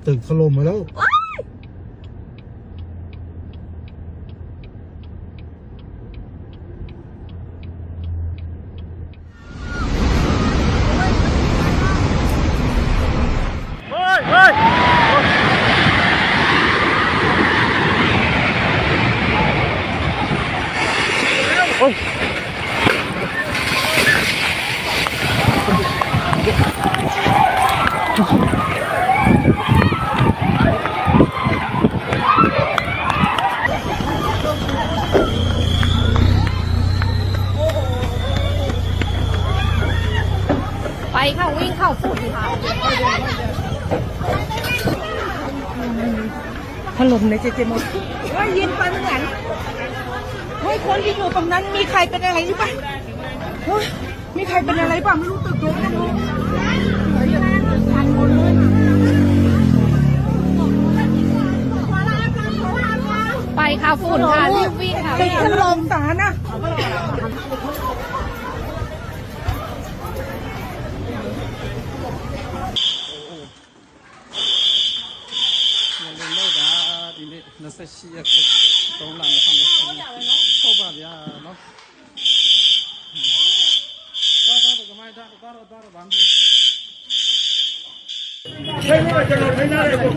ตึกถล่มมาแล้วไปค่ะวิ่งเข้าฝุ่นค่ะถล่มในเจมส์ว่ายินไปเหมือนเฮ้ยคนที่อยู่ตรงนั้นมีใครเป็นอะไรหรือเปล่าเฮ้ยมีใครเป็นอะไรบ้างไม่รู้ตึกเลยไม่รู้ไปค่ะฝุ่นค่ะรีบวิ่งค่ะตึกถล่มสารนะ28ရက်3လ2020ဟုတ်ပါဗျာနော်တော့ကမိုင်းတော့ဗန်းဒီใช่ไหมကျွန်တော်ထိုင်ထားတယ်ကို